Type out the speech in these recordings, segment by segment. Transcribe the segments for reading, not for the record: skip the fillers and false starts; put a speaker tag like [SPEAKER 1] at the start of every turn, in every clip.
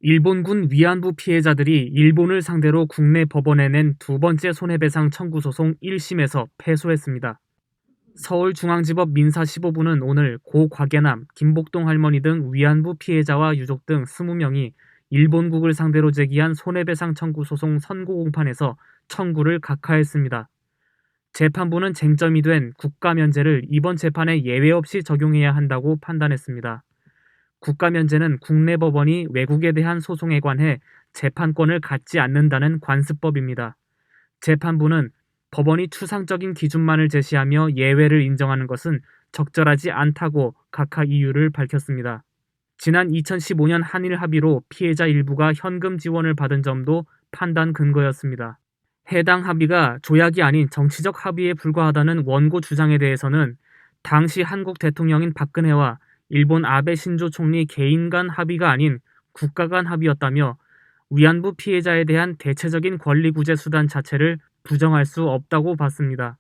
[SPEAKER 1] 일본군 위안부 피해자들이 일본을 상대로 국내 법원에 낸 두 번째 손해배상 청구 소송 1심에서 패소했습니다. 서울중앙지법 민사 15부는 오늘 고 곽예남, 김복동 할머니 등 위안부 피해자와 유족 등 20명이 일본국을 상대로 제기한 손해배상 청구 소송 선고 공판에서 청구를 각하했습니다. 재판부는 쟁점이 된 국가면제를 이번 재판에 예외 없이 적용해야 한다고 판단했습니다. 국가면제는 국내 법원이 외국에 대한 소송에 관해 재판권을 갖지 않는다는 관습법입니다. 재판부는 법원이 추상적인 기준만을 제시하며 예외를 인정하는 것은 적절하지 않다고 각하 이유를 밝혔습니다. 지난 2015년 한일 합의로 피해자 일부가 현금 지원을 받은 점도 판단 근거였습니다. 해당 합의가 조약이 아닌 정치적 합의에 불과하다는 원고 주장에 대해서는 당시 한국 대통령인 박근혜와 일본 아베 신조 총리 개인 간 합의가 아닌 국가 간 합의였다며 위안부 피해자에 대한 대체적인 권리구제 수단 자체를 부정할 수 없다고 봤습니다.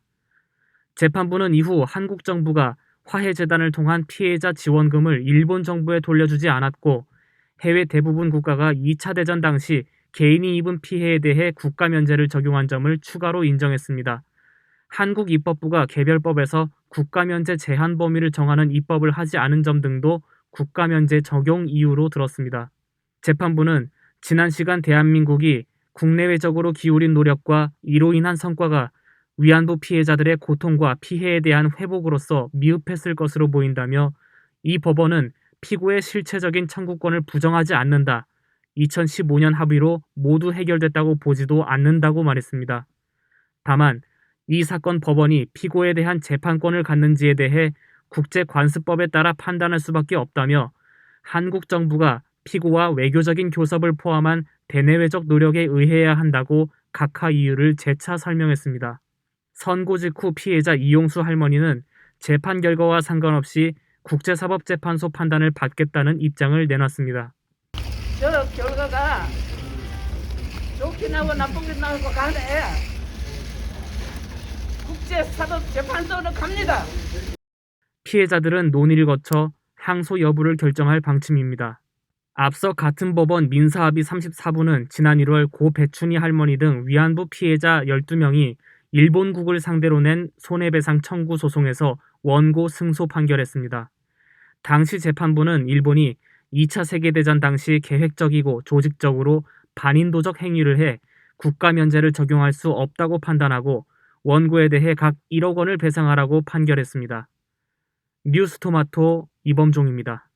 [SPEAKER 1] 재판부는 이후 한국 정부가 화해재단을 통한 피해자 지원금을 일본 정부에 돌려주지 않았고 해외 대부분 국가가 2차 대전 당시 개인이 입은 피해에 대해 국가면제를 적용한 점을 추가로 인정했습니다. 한국 입법부가 개별법에서 국가면제 제한 범위를 정하는 입법을 하지 않은 점 등도 국가면제 적용 이유로 들었습니다. 재판부는 지난 시간 대한민국이 국내외적으로 기울인 노력과 이로 인한 성과가 위안부 피해자들의 고통과 피해에 대한 회복으로서 미흡했을 것으로 보인다며 이 법원은 피고의 실체적인 청구권을 부정하지 않는다. 2015년 합의로 모두 해결됐다고 보지도 않는다고 말했습니다. 다만 이 사건 법원이 피고에 대한 재판권을 갖는지에 대해 국제관습법에 따라 판단할 수밖에 없다며 한국 정부가 피고와 외교적인 교섭을 포함한 대내외적 노력에 의해야 한다고 각하 이유를 재차 설명했습니다. 선고 직후 피해자 이용수 할머니는 재판 결과와 상관없이 국제사법재판소 판단을 받겠다는 입장을 내놨습니다.
[SPEAKER 2] 저 결과가 좋게 나고 나쁘게 나고 가네. 국제사법재판소로 갑니다.
[SPEAKER 1] 피해자들은 논의를 거쳐 항소 여부를 결정할 방침입니다. 앞서 같은 법원 민사합의 34부는 지난 1월 고 배춘희 할머니 등 위안부 피해자 12명이 일본국을 상대로 낸 손해배상 청구 소송에서 원고 승소 판결했습니다. 당시 재판부는 일본이 2차 세계대전 당시 계획적이고 조직적으로 반인도적 행위를 해 국가면제를 적용할 수 없다고 판단하고 원고에 대해 각 1억 원을 배상하라고 판결했습니다. 뉴스토마토 이범종입니다.